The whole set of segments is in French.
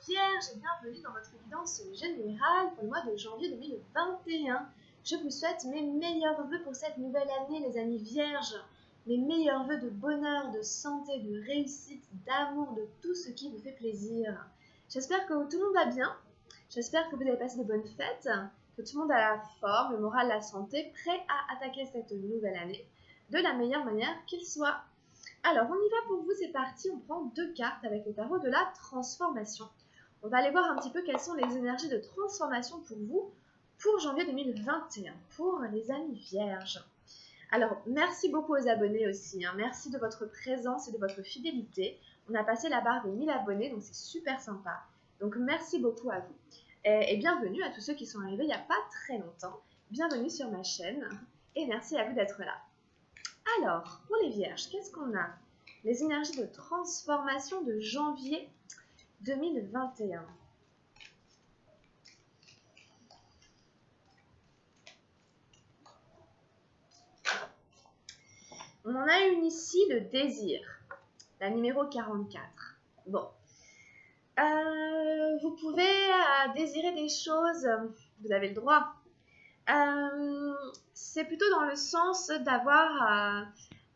Vierges et bienvenue dans votre guidance générale pour le mois de janvier 2021. Je vous souhaite mes meilleurs vœux pour cette nouvelle année, les amis Vierges. Mes meilleurs vœux de bonheur, de santé, de réussite, d'amour, de tout ce qui vous fait plaisir. J'espère que tout le monde va bien. J'espère que vous avez passé de bonnes fêtes, que tout le monde a la forme, le moral, la santé, prêt à attaquer cette nouvelle année de la meilleure manière qu'il soit. Alors, on y va pour vous, c'est parti. On prend 2 cartes avec le tarot de la transformation. On va aller voir un petit peu quelles sont les énergies de transformation pour vous pour janvier 2021, pour les amis vierges. Alors, merci beaucoup aux abonnés aussi. Merci de votre présence et de votre fidélité. On a passé la barre des 1000 abonnés, donc c'est super sympa. Donc, merci beaucoup à vous. Et bienvenue à tous ceux qui sont arrivés il n'y a pas très longtemps. Bienvenue sur ma chaîne et merci à vous d'être là. Alors, pour les vierges, qu'est-ce qu'on a? Les énergies de transformation de janvier 2021. On en a une ici, le désir, la numéro 44. Bon, vous pouvez désirer des choses, vous avez le droit. C'est plutôt dans le sens d'avoir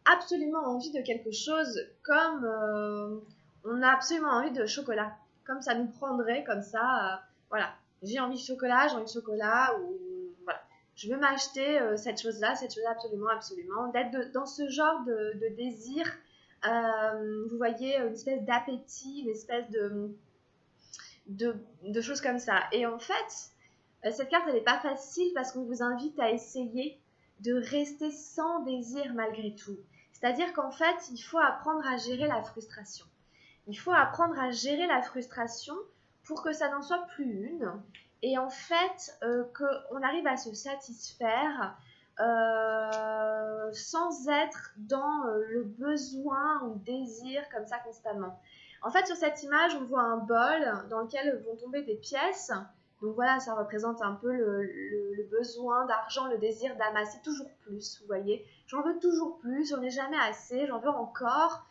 absolument envie de quelque chose, comme on a absolument envie de chocolat, comme ça nous prendrait comme ça, voilà, j'ai envie de chocolat, ou voilà, je veux m'acheter cette chose-là absolument, absolument, d'être dans ce genre de désir, vous voyez, une espèce d'appétit, une espèce de choses comme ça. Et en fait, cette carte, elle n'est pas facile parce qu'on vous invite à essayer de rester sans désir malgré tout. C'est-à-dire qu'en fait, il faut apprendre à gérer la frustration. Il faut apprendre à gérer la frustration pour que ça n'en soit plus une. Et en fait, qu'on arrive à se satisfaire sans être dans le besoin ou le désir comme ça constamment. En fait, sur cette image, on voit un bol dans lequel vont tomber des pièces. Donc voilà, ça représente un peu le besoin d'argent, le désir d'amasser toujours plus, vous voyez. J'en veux toujours plus, j'en ai jamais assez, j'en veux encore.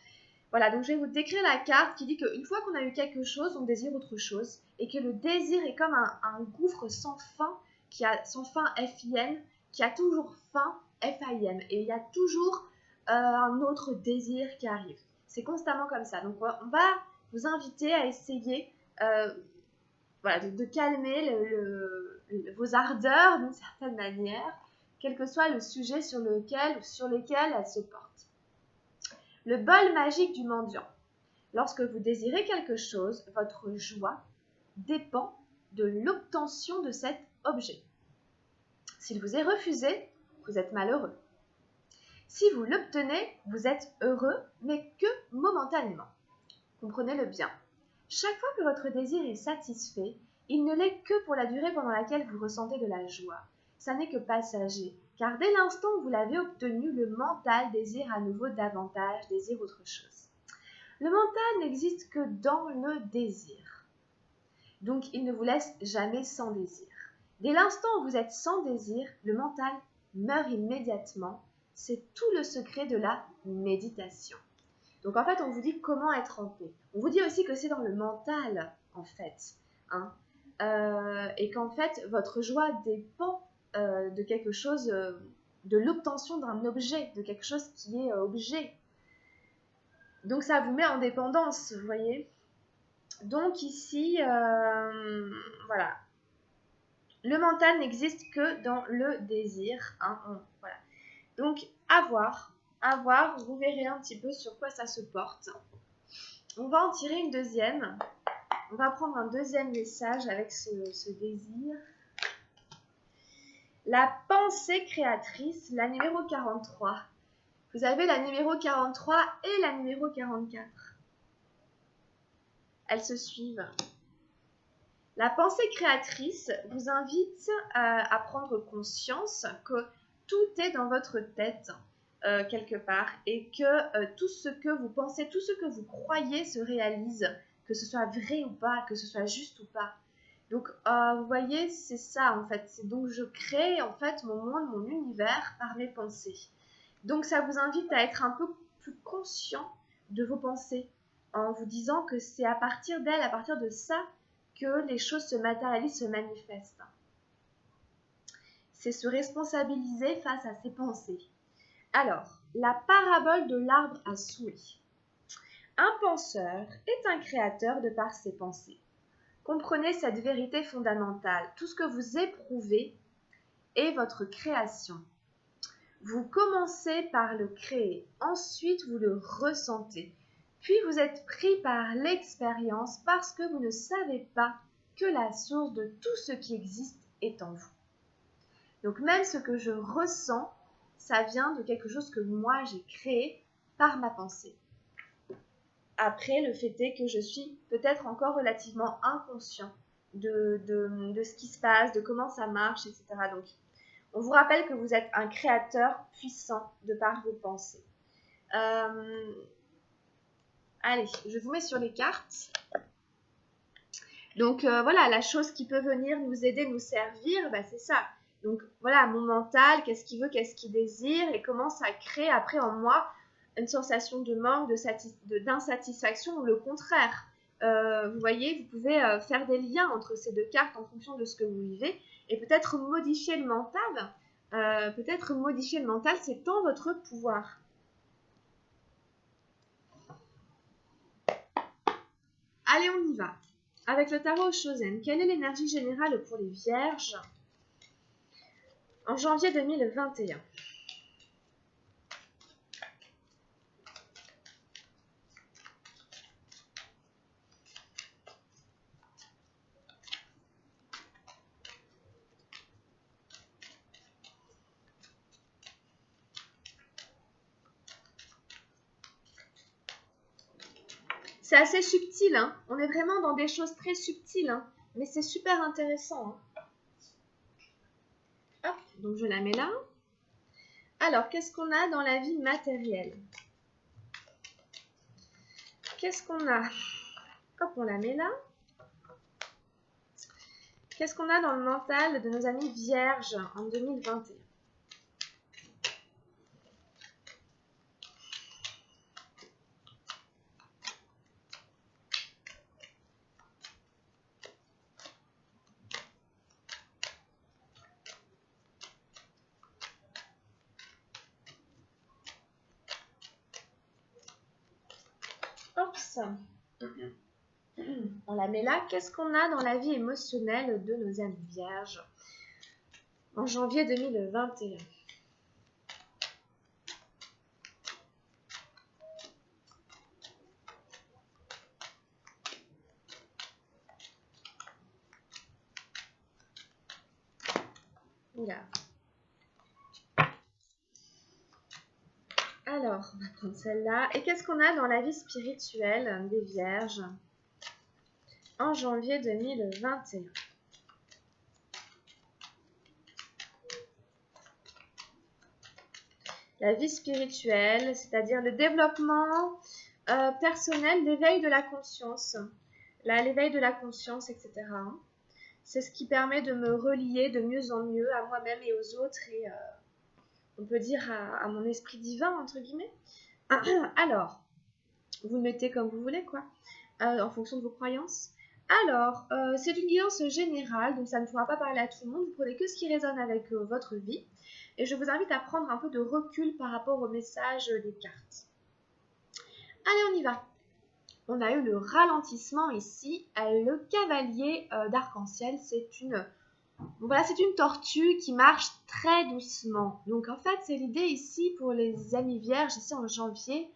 Voilà, donc je vais vous décrire la carte qui dit qu'une fois qu'on a eu quelque chose, on désire autre chose. Et que le désir est comme un gouffre sans fin, qui a sans fin F-I-N, qui a toujours fin F-I-N. Et il y a toujours un autre désir qui arrive. C'est constamment comme ça. Donc on va vous inviter à essayer voilà, de calmer vos ardeurs d'une certaine manière, quel que soit le sujet sur lesquels elles se portent. Le bol magique du mendiant. Lorsque vous désirez quelque chose, votre joie dépend de l'obtention de cet objet. S'il vous est refusé, vous êtes malheureux. Si vous l'obtenez, vous êtes heureux, mais que momentanément. Comprenez-le bien. Chaque fois que votre désir est satisfait, il ne l'est que pour la durée pendant laquelle vous ressentez de la joie. Ça n'est que passager, car dès l'instant où vous l'avez obtenu, le mental désire à nouveau davantage, désire autre chose. Le mental n'existe que dans le désir. Donc, il ne vous laisse jamais sans désir. Dès l'instant où vous êtes sans désir, le mental meurt immédiatement. C'est tout le secret de la méditation. Donc, en fait, on vous dit comment être en paix. On vous dit aussi que c'est dans le mental, en fait. Et qu'en fait, votre joie dépend de quelque chose, de l'obtention d'un objet, de quelque chose qui est objet. Donc, ça vous met en dépendance, vous voyez. Donc, ici, voilà. Le mental n'existe que dans le désir. Voilà. Donc, à voir, vous verrez un petit peu sur quoi ça se porte. On va en tirer une deuxième. On va prendre un deuxième message avec ce désir. La pensée créatrice, la numéro 43. Vous avez la numéro 43 et la numéro 44. Elles se suivent. La pensée créatrice vous invite à prendre conscience que tout est dans votre tête, quelque part, et que tout ce que vous pensez, tout ce que vous croyez se réalise, que ce soit vrai ou pas, que ce soit juste ou pas. Donc, vous voyez, c'est ça, en fait. C'est donc, je crée, en fait, mon monde, mon univers par mes pensées. Donc, ça vous invite à être un peu plus conscient de vos pensées, en vous disant que c'est à partir d'elles, à partir de ça, que les choses se matérialisent, se manifestent. C'est se responsabiliser face à ses pensées. Alors, la parabole de l'arbre à souhait. Un penseur est un créateur de par ses pensées. Comprenez cette vérité fondamentale. Tout ce que vous éprouvez est votre création. Vous commencez par le créer, ensuite vous le ressentez, puis vous êtes pris par l'expérience parce que vous ne savez pas que la source de tout ce qui existe est en vous. Donc même ce que je ressens, ça vient de quelque chose que moi j'ai créé par ma pensée. Après, le fait est que je suis peut-être encore relativement inconscient de ce qui se passe, de comment ça marche, etc. Donc, on vous rappelle que vous êtes un créateur puissant de par vos pensées. Allez, je vous mets sur les cartes. Donc, voilà, la chose qui peut venir nous aider, nous servir, bah, c'est ça. Donc, voilà, mon mental, qu'est-ce qu'il veut, qu'est-ce qu'il désire et comment ça crée après en moi une sensation de manque, d'insatisfaction ou le contraire. Vous voyez, vous pouvez faire des liens entre ces deux cartes en fonction de ce que vous vivez et peut-être modifier le mental. C'est en votre pouvoir. Allez, on y va. Avec le tarot Chosen, quelle est l'énergie générale pour les vierges en janvier 2021? C'est assez subtil, hein. On est vraiment dans des choses très subtiles, hein. Mais c'est super intéressant. Hein. Hop, donc je la mets là. Alors, qu'est-ce qu'on a dans la vie matérielle? Qu'est-ce qu'on a? Hop, on la met là. Qu'est-ce qu'on a dans le mental de nos amis vierges en 2021? Oups. On la met là. Qu'est-ce qu'on a dans la vie émotionnelle de nos amis vierges en janvier 2021? Oula. Alors, on va prendre celle-là. Et qu'est-ce qu'on a dans la vie spirituelle des vierges en janvier 2021? La vie spirituelle, c'est-à-dire le développement personnel, l'éveil de la conscience. L'éveil de la conscience, etc. C'est ce qui permet de me relier de mieux en mieux à moi-même et aux autres et on peut dire à mon esprit divin, entre guillemets. Alors, vous le mettez comme vous voulez, quoi, en fonction de vos croyances. Alors, c'est une guidance générale, donc ça ne pourra pas parler à tout le monde. Vous prenez que ce qui résonne avec votre vie. Et je vous invite à prendre un peu de recul par rapport au message des cartes. Allez, on y va. On a eu le ralentissement ici. Le cavalier d'arc-en-ciel, c'est une tortue qui marche très doucement. Donc en fait, c'est l'idée ici pour les amis vierges, ici en janvier,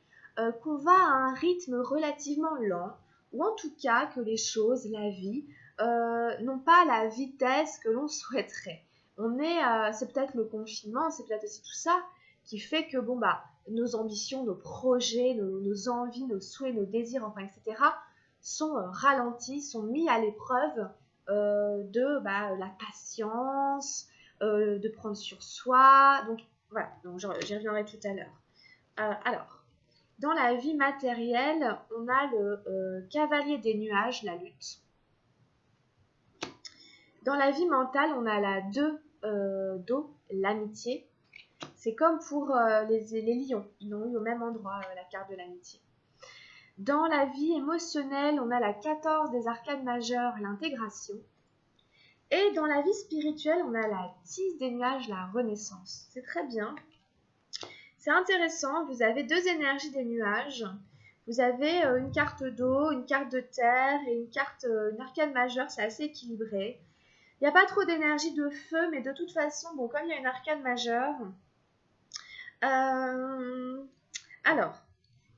qu'on va à un rythme relativement lent, ou en tout cas que les choses, la vie, n'ont pas la vitesse que l'on souhaiterait. C'est peut-être le confinement, c'est peut-être aussi tout ça qui fait que nos ambitions, nos projets, nos envies, nos souhaits, nos désirs, enfin etc. sont ralentis, sont mis à l'épreuve de la patience, de prendre sur soi. Donc voilà, donc j'y reviendrai tout à l'heure. Alors, dans la vie matérielle, on a le cavalier des nuages, la lutte. Dans la vie mentale, on a la 2 d'eau, l'amitié. C'est comme pour les lions, ils l'ont eu au même endroit, la carte de l'amitié. Dans la vie émotionnelle, on a la 14 des arcanes majeures, l'intégration. Et dans la vie spirituelle, on a la 10 des nuages, la renaissance. C'est très bien. C'est intéressant, vous avez 2 énergies des nuages. Vous avez une carte d'eau, une carte de terre et une arcane majeure, c'est assez équilibré. Il n'y a pas trop d'énergie de feu, mais de toute façon, bon, comme il y a une arcane majeure... alors,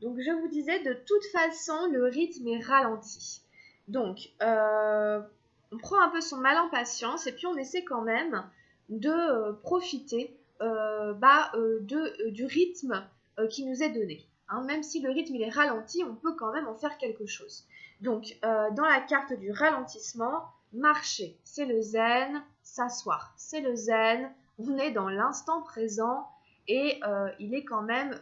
donc je vous disais, de toute façon, le rythme est ralenti. Donc, on prend un peu son mal en patience et puis on essaie quand même de profiter du rythme qui nous est donné. Hein. Même si le rythme il est ralenti, on peut quand même en faire quelque chose. Donc, dans la carte du ralentissement, marcher, c'est le zen, s'asseoir, c'est le zen, on est dans l'instant présent et il est quand même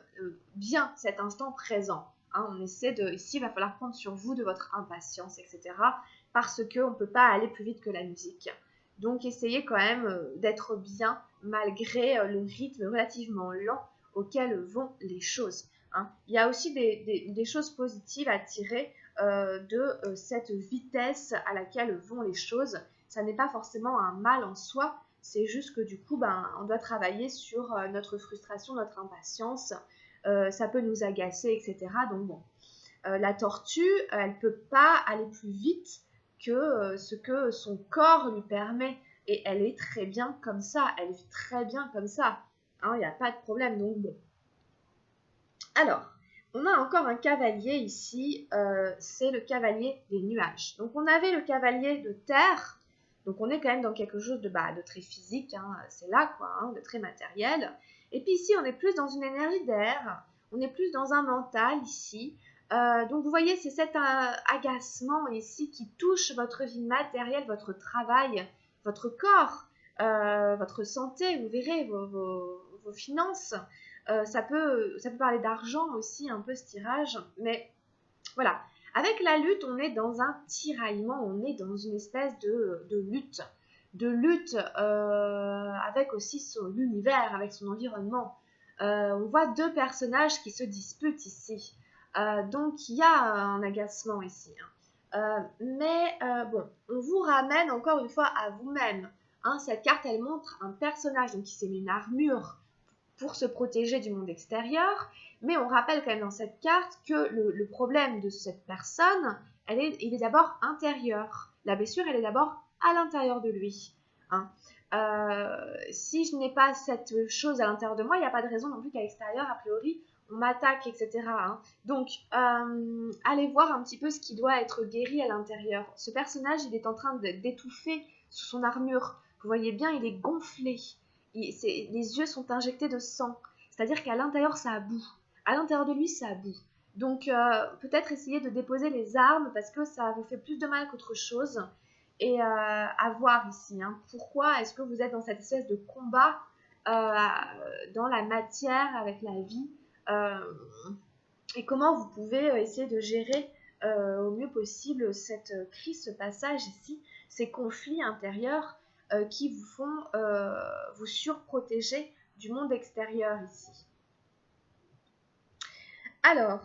bien cet instant présent. Hein, on essaie de, ici, il va falloir prendre sur vous de votre impatience, etc. Parce qu'on ne peut pas aller plus vite que la musique. Donc, essayez quand même d'être bien malgré le rythme relativement lent auquel vont les choses. Hein. Il y a aussi des choses positives à tirer de cette vitesse à laquelle vont les choses. Ça n'est pas forcément un mal en soi, c'est juste que du coup, on doit travailler sur notre frustration, notre impatience. Ça peut nous agacer, etc. Donc bon, la tortue, elle ne peut pas aller plus vite que ce que son corps lui permet. Et elle est très bien comme ça, elle vit très bien comme ça. Hein, il n'y a pas de problème, donc bon. Alors, on a encore un cavalier ici, c'est le cavalier des nuages. Donc on avait le cavalier de terre, donc on est quand même dans quelque chose de très physique, hein, c'est là quoi, hein, de très matériel. Et puis ici on est plus dans une énergie d'air, on est plus dans un mental ici. Donc vous voyez c'est cet agacement ici qui touche votre vie matérielle, votre travail, votre corps, votre santé, vous verrez, vos finances. Ça peut parler d'argent aussi, un peu ce tirage, mais voilà. Avec la lutte, on est dans un tiraillement, on est dans une espèce de lutte. De lutte avec aussi l'univers, avec son environnement. On voit 2 personnages qui se disputent ici. Donc il y a un agacement ici. Hein. Bon, on vous ramène encore une fois à vous-même. Hein, cette carte, elle montre un personnage donc, qui s'est mis une armure pour se protéger du monde extérieur, mais on rappelle quand même dans cette carte que le problème de cette personne, il est d'abord intérieur. La blessure, elle est d'abord à l'intérieur de lui. Hein. Si je n'ai pas cette chose à l'intérieur de moi, il n'y a pas de raison non plus qu'à l'extérieur, a priori, on m'attaque, etc. Hein. Donc, allez voir un petit peu ce qui doit être guéri à l'intérieur. Ce personnage, il est en train d'étouffer sous son armure. Vous voyez bien, il est gonflé. Les yeux sont injectés de sang. C'est-à-dire qu'à l'intérieur, ça boue. À l'intérieur de lui, ça boue. Donc, peut-être essayer de déposer les armes parce que ça vous fait plus de mal qu'autre chose. Et à voir ici. Hein, pourquoi est-ce que vous êtes dans cette espèce de combat dans la matière avec la vie et comment vous pouvez essayer de gérer au mieux possible cette crise, ce passage ici, ces conflits intérieurs qui vous font vous surprotéger du monde extérieur ici. Alors,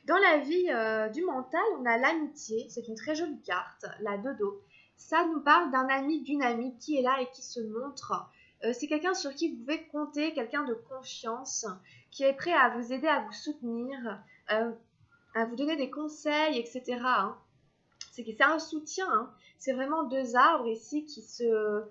dans la vie du mental, on a l'amitié, c'est une très jolie carte, la dodo. Ça nous parle d'un ami, d'une amie qui est là et qui se montre. C'est quelqu'un sur qui vous pouvez compter, quelqu'un de confiance, qui est prêt à vous aider, à vous soutenir, à vous donner des conseils, etc. Hein. C'est un soutien, hein. C'est vraiment 2 arbres ici qui se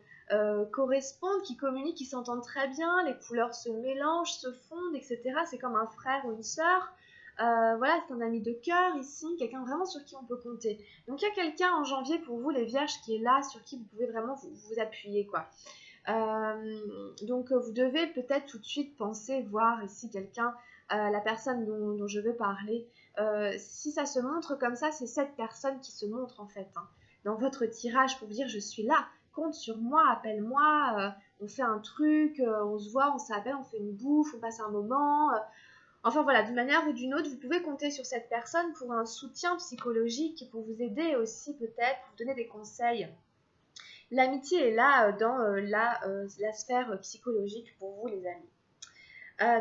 correspondent, qui communiquent, qui s'entendent très bien, les couleurs se mélangent, se fondent, etc. C'est comme un frère ou une sœur. Voilà, c'est un ami de cœur ici, quelqu'un vraiment sur qui on peut compter. Donc il y a quelqu'un en janvier pour vous, les vierges, qui est là, sur qui vous pouvez vraiment vous appuyer, quoi. Donc vous devez peut-être tout de suite penser, voir ici quelqu'un, la personne dont je veux parler. Si ça se montre comme ça, c'est cette personne qui se montre en fait. Hein, dans votre tirage pour vous dire je suis là, compte sur moi, appelle-moi, on fait un truc, on se voit, on s'appelle, on fait une bouffe, on passe un moment. Enfin voilà, d'une manière ou d'une autre, vous pouvez compter sur cette personne pour un soutien psychologique, pour vous aider aussi peut-être, pour vous donner des conseils. L'amitié est là dans la sphère psychologique pour vous les amis.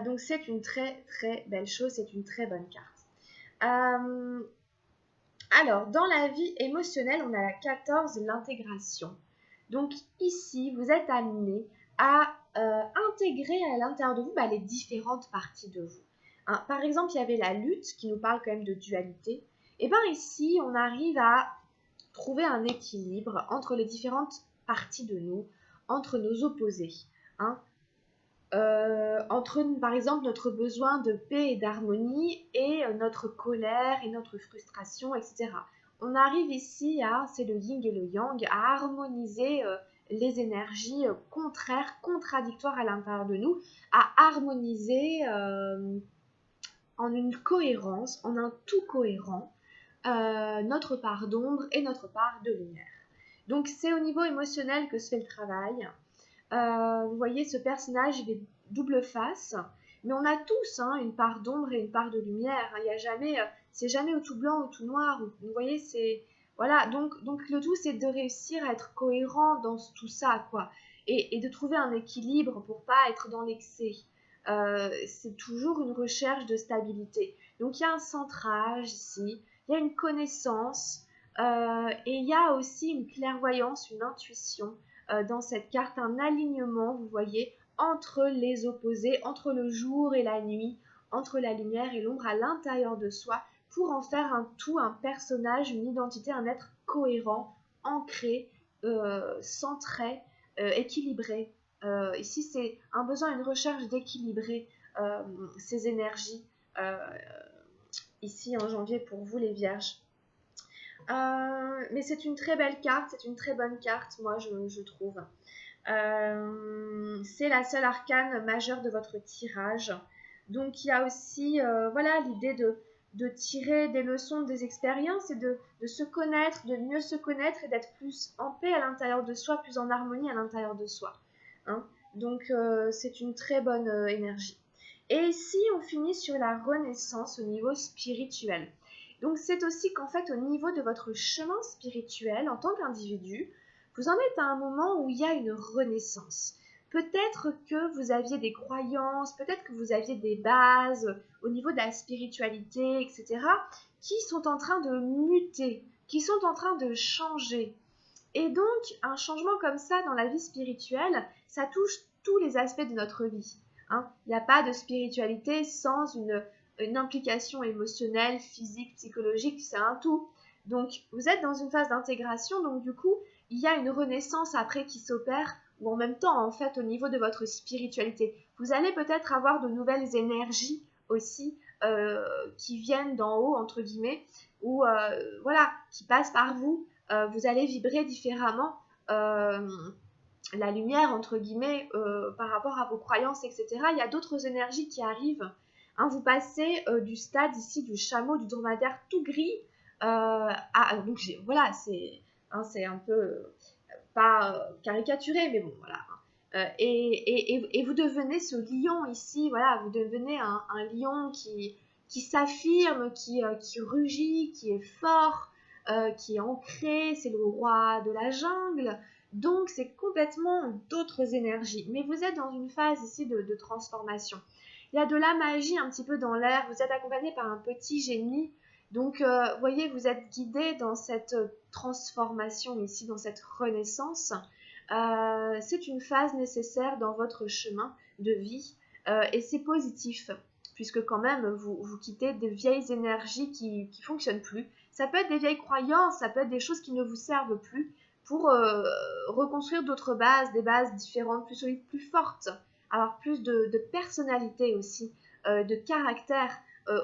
Donc c'est une très très belle chose, c'est une très bonne carte. Alors, dans la vie émotionnelle, on a la 14, l'intégration. Donc ici, vous êtes amené à intégrer à l'intérieur de vous les différentes parties de vous. Hein, par exemple, il y avait la lutte qui nous parle quand même de dualité. Et bien ici, on arrive à trouver un équilibre entre les différentes parties de nous, entre nos opposés. Hein. Entre, par exemple, notre besoin de paix et d'harmonie et notre colère et notre frustration, etc. On arrive ici à, c'est le yin et le yang, à harmoniser les énergies contraires, contradictoires à l'intérieur de nous, à harmoniser en une cohérence, en un tout cohérent, notre part d'ombre et notre part de lumière. Donc c'est au niveau émotionnel que se fait le travail. Vous voyez, ce personnage, il est double face, mais on a tous une part d'ombre et une part de lumière. Il y a jamais, c'est jamais ou tout blanc ou tout noir. Vous voyez, c'est voilà. Donc le tout, c'est de réussir à être cohérent dans tout ça, quoi, et de trouver un équilibre pour pas être dans l'excès. C'est toujours une recherche de stabilité. Donc il y a un centrage ici, il y a une connaissance, et il y a aussi une clairvoyance, une intuition. Dans cette carte, un alignement, vous voyez, entre les opposés, entre le jour et la nuit, entre la lumière et l'ombre à l'intérieur de soi, pour en faire un tout, un personnage, une identité, un être cohérent, ancré, centré, équilibré. Ici, c'est un besoin, une recherche d'équilibrer ces énergies, ici en janvier pour vous les vierges. Mais c'est une très belle carte, c'est une très bonne carte, moi je trouve. C'est la seule arcane majeure de votre tirage. Donc il y a aussi voilà, l'idée de tirer des leçons des expériences et de se connaître, de mieux se connaître et d'être plus en paix à l'intérieur de soi, plus en harmonie à l'intérieur de soi. Hein. Donc c'est une très bonne énergie. Et ici, on finit sur la renaissance au niveau spirituel. Donc c'est aussi qu'en fait, au niveau de votre chemin spirituel, en tant qu'individu, vous en êtes à un moment où il y a une renaissance. Peut-être que vous aviez des croyances, peut-être que vous aviez des bases au niveau de la spiritualité, etc., qui sont en train de muter, qui sont en train de changer. Et donc, un changement comme ça dans la vie spirituelle, ça touche tous les aspects de notre vie. Hein. Il n'y a pas de spiritualité sans une implication émotionnelle, physique, psychologique, c'est un tout. Donc, vous êtes dans une phase d'intégration, donc du coup, il y a une renaissance après qui s'opère, ou en même temps, en fait, au niveau de votre spiritualité. Vous allez peut-être avoir de nouvelles énergies aussi qui viennent d'en haut, entre guillemets, ou voilà, qui passent par vous. Vous allez vibrer différemment la lumière, entre guillemets, par rapport à vos croyances, etc. Il y a d'autres énergies qui arrivent. Hein, vous passez du stade ici du chameau, du dromadaire tout gris, donc voilà, c'est un peu pas caricaturé, mais bon, voilà. Et vous devenez ce lion ici, voilà, vous devenez un lion qui s'affirme, qui rugit, qui est fort, qui est ancré, c'est le roi de la jungle. Donc c'est complètement d'autres énergies. Mais vous êtes dans une phase ici de transformation. Il y a de la magie un petit peu dans l'air, vous êtes accompagné par un petit génie. Donc, vous voyez, vous êtes guidé dans cette transformation ici, dans cette renaissance. C'est une phase nécessaire dans votre chemin de vie et c'est positif, puisque quand même, vous quittez de vieilles énergies qui ne fonctionnent plus. Ça peut être des vieilles croyances, ça peut être des choses qui ne vous servent plus pour reconstruire d'autres bases, des bases différentes, plus solides, plus fortes, avoir plus de personnalité aussi, de caractère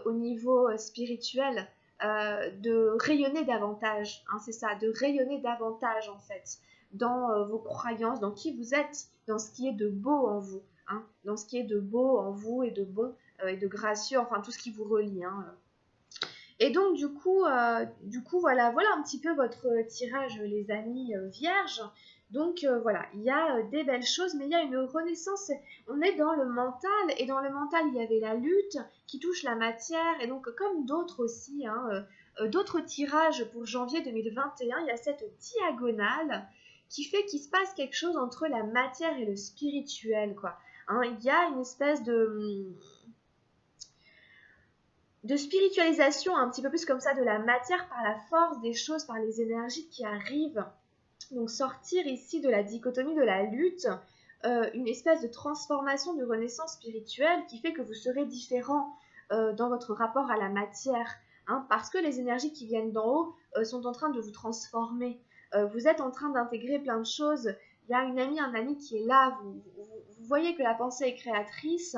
au niveau spirituel. De rayonner davantage, hein, c'est ça, de rayonner davantage en fait, dans vos croyances, dans qui vous êtes, dans ce qui est de beau en vous, hein, dans ce qui est de beau en vous et de bon et de gracieux, enfin tout ce qui vous relie. Hein. Et donc du coup voilà un petit peu votre tirage les amis vierges. Donc voilà, il y a des belles choses, mais il y a une renaissance, on est dans le mental, et dans le mental il y avait la lutte qui touche la matière, et donc comme d'autres aussi, d'autres tirages pour janvier 2021, il y a cette diagonale qui fait qu'il se passe quelque chose entre la matière et le spirituel, quoi. Hein. Il y a une espèce de spiritualisation un petit peu plus comme ça de la matière par la force des choses, par les énergies qui arrivent. Donc sortir ici de la dichotomie de la lutte, une espèce de transformation, de renaissance spirituelle qui fait que vous serez différent dans votre rapport à la matière, hein, parce que les énergies qui viennent d'en haut sont en train de vous transformer. Vous êtes en train d'intégrer plein de choses. Il y a une amie, un ami qui est là, vous voyez que la pensée est créatrice,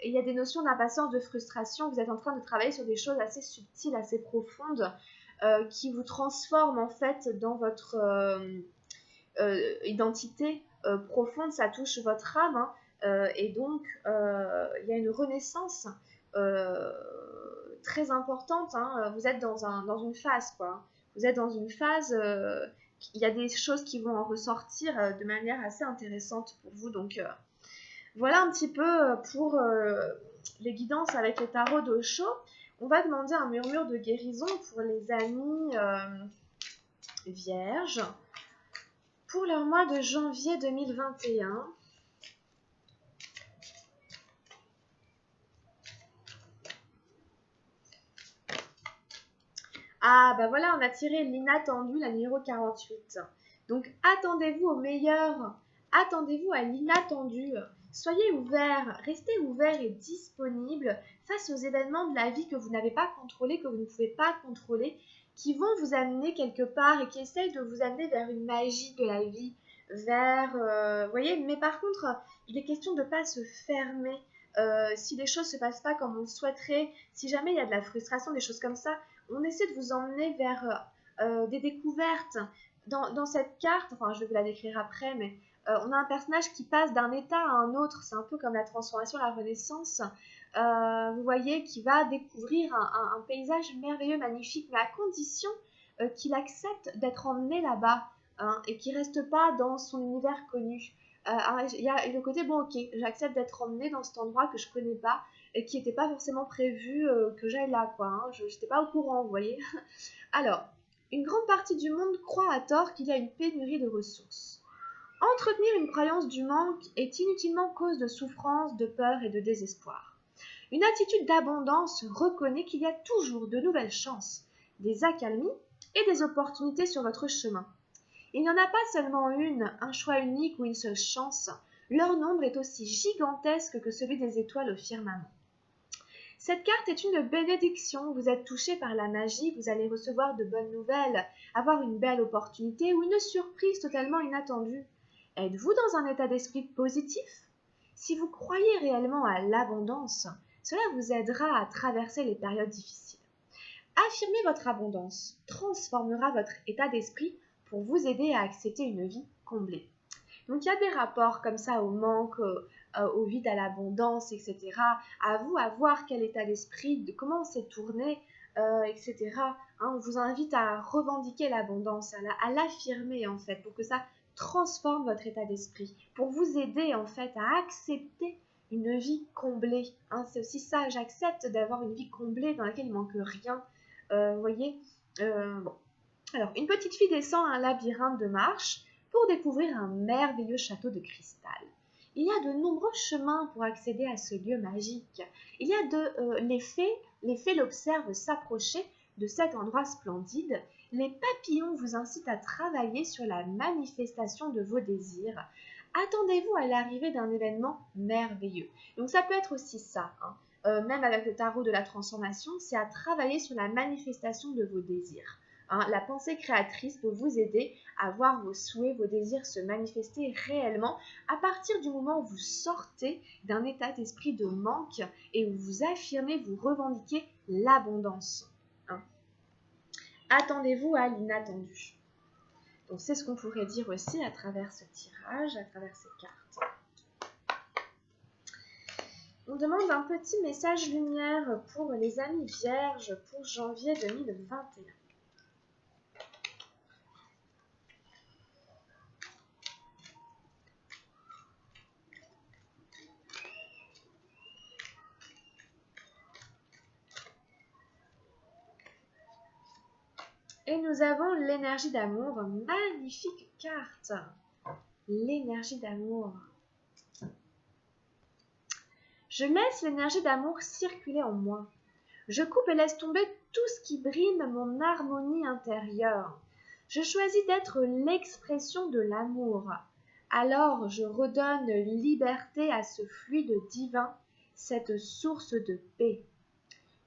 et il y a des notions d'impatience, de frustration. Vous êtes en train de travailler sur des choses assez subtiles, assez profondes, qui vous transforment en fait dans votre identité profonde. Ça touche votre âme, hein, et donc il y a une renaissance très importante, hein. Vous êtes dans une phase, quoi. Vous êtes dans une phase, il y a des choses qui vont en ressortir de manière assez intéressante pour vous. Donc voilà un petit peu pour les guidances avec le tarot d'Osho. On va demander un murmure de guérison pour les amis vierges pour leur mois de janvier 2021. Ah bah voilà, on a tiré l'inattendu, la numéro 48. Donc attendez-vous au meilleur, attendez-vous à l'inattendu. Soyez ouverts, restez ouverts et disponibles face aux événements de la vie que vous n'avez pas contrôlés, que vous ne pouvez pas contrôler, qui vont vous amener quelque part et qui essayent de vous amener vers une magie de la vie, vers, voyez, mais par contre, il est question de ne pas se fermer. Si les choses ne se passent pas comme on le souhaiterait, si jamais il y a de la frustration, des choses comme ça, on essaie de vous emmener vers des découvertes. Dans cette carte, enfin je vais vous la décrire après, mais on a un personnage qui passe d'un état à un autre. C'est un peu comme la transformation, la renaissance. Vous voyez, qui va découvrir un paysage merveilleux, magnifique, mais à condition qu'il accepte d'être emmené là-bas, hein, et qu'il ne reste pas dans son univers connu. Il y a le côté, bon ok, j'accepte d'être emmené dans cet endroit que je ne connais pas, et qui n'était pas forcément prévu que j'aille là, quoi. Hein. Je n'étais pas au courant, vous voyez. Alors, une grande partie du monde croit à tort qu'il y a une pénurie de ressources. Entretenir une croyance du manque est inutilement cause de souffrance, de peur et de désespoir. Une attitude d'abondance reconnaît qu'il y a toujours de nouvelles chances, des accalmies et des opportunités sur votre chemin. Il n'y en a pas seulement une, un choix unique ou une seule chance. Leur nombre est aussi gigantesque que celui des étoiles au firmament. Cette carte est une bénédiction. Vous êtes touché par la magie, vous allez recevoir de bonnes nouvelles, avoir une belle opportunité ou une surprise totalement inattendue. Êtes-vous dans un état d'esprit positif? Si vous croyez réellement à l'abondance, cela vous aidera à traverser les périodes difficiles. Affirmer votre abondance transformera votre état d'esprit pour vous aider à accepter une vie comblée. Donc il y a des rapports comme ça au manque, au vide, à l'abondance, etc. À vous à voir quel état d'esprit, de comment on s'est tourné, etc. Hein, on vous invite à revendiquer l'abondance, à l'affirmer en fait, pour que ça transforme votre état d'esprit, pour vous aider en fait à accepter une vie comblée. Hein, c'est aussi ça, j'accepte d'avoir une vie comblée dans laquelle il ne manque rien. Vous voyez, bon. Alors, une petite fille descend un labyrinthe de marche pour découvrir un merveilleux château de cristal. Il y a de nombreux chemins pour accéder à ce lieu magique. Il y a les fées l'observent s'approcher de cet endroit splendide. Les papillons vous incitent à travailler sur la manifestation de vos désirs. Attendez-vous à l'arrivée d'un événement merveilleux. Donc ça peut être aussi ça, hein. Même avec le tarot de la transformation, c'est à travailler sur la manifestation de vos désirs. Hein, la pensée créatrice peut vous aider à voir vos souhaits, vos désirs se manifester réellement à partir du moment où vous sortez d'un état d'esprit de manque et où vous affirmez, vous revendiquez l'abondance. Hein. Attendez-vous à l'inattendu. Donc c'est ce qu'on pourrait dire aussi à travers ce tirage, à travers ces cartes. On demande un petit message lumière pour les amis vierges pour janvier 2021. Et nous avons l'énergie d'amour, magnifique carte. L'énergie d'amour. Je laisse l'énergie d'amour circuler en moi. Je coupe et laisse tomber tout ce qui brime mon harmonie intérieure. Je choisis d'être l'expression de l'amour. Alors je redonne liberté à ce fluide divin, cette source de paix.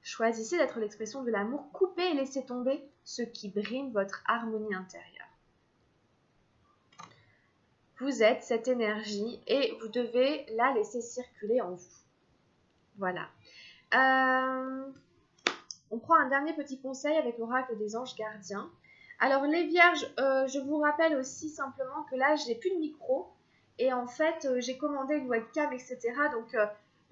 Choisissez d'être l'expression de l'amour, coupez et laissez tomber ce qui brime votre harmonie intérieure. Vous êtes cette énergie et vous devez la laisser circuler en vous. Voilà. On prend un dernier petit conseil avec l'oracle des anges gardiens. Alors les vierges, je vous rappelle aussi simplement que là, j'ai plus de micro. Et en fait, j'ai commandé une webcam, etc. Donc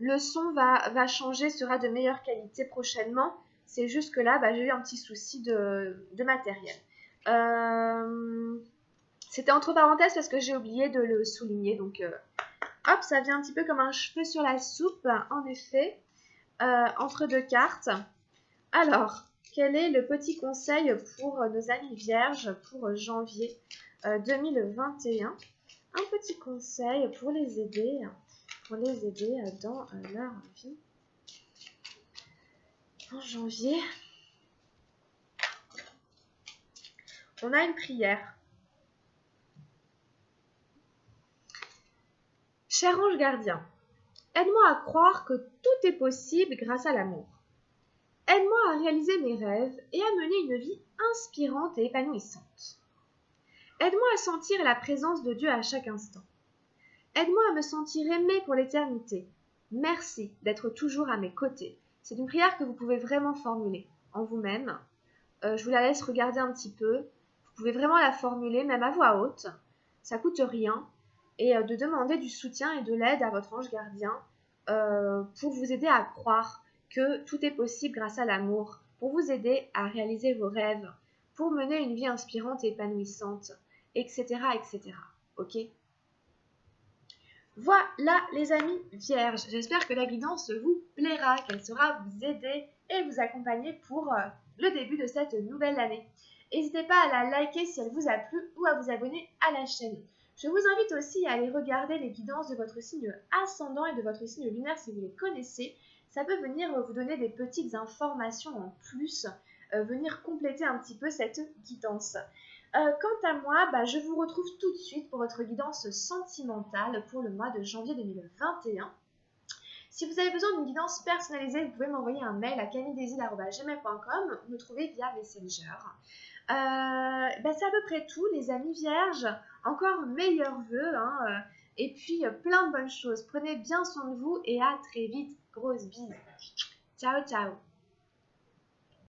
le son va changer, sera de meilleure qualité prochainement. C'est juste que là, j'ai eu un petit souci de matériel. C'était entre parenthèses parce que j'ai oublié de le souligner. Donc hop, ça vient un petit peu comme un cheveu sur la soupe, en effet, entre deux cartes. Alors, quel est le petit conseil pour nos amis vierges pour janvier 2021? Un petit conseil pour les aider dans leur vie en janvier. On a une prière. Cher ange gardien, aide-moi à croire que tout est possible grâce à l'amour. Aide-moi à réaliser mes rêves et à mener une vie inspirante et épanouissante. Aide-moi à sentir la présence de Dieu à chaque instant. Aide-moi à me sentir aimée pour l'éternité. Merci d'être toujours à mes côtés. C'est une prière que vous pouvez vraiment formuler en vous-même. Je vous la laisse regarder un petit peu. Vous pouvez vraiment la formuler, même à voix haute. Ça coûte rien. Et de demander du soutien et de l'aide à votre ange gardien pour vous aider à croire que tout est possible grâce à l'amour, pour vous aider à réaliser vos rêves, pour mener une vie inspirante et épanouissante, etc. etc. Ok ? Voilà les amis vierges, j'espère que la guidance vous plaira, qu'elle saura vous aider et vous accompagner pour le début de cette nouvelle année. N'hésitez pas à la liker si elle vous a plu ou à vous abonner à la chaîne. Je vous invite aussi à aller regarder les guidances de votre signe ascendant et de votre signe lunaire si vous les connaissez. Ça peut venir vous donner des petites informations en plus, venir compléter un petit peu cette guidance. Quant à moi, je vous retrouve tout de suite pour votre guidance sentimentale pour le mois de janvier 2021. Si vous avez besoin d'une guidance personnalisée, vous pouvez m'envoyer un mail à camilledesil@gmail.com ou me trouver via Messenger. C'est à peu près tout, les amis vierges. Encore meilleurs vœux, et puis plein de bonnes choses. Prenez bien soin de vous et à très vite. Grosse bise. Ciao, ciao.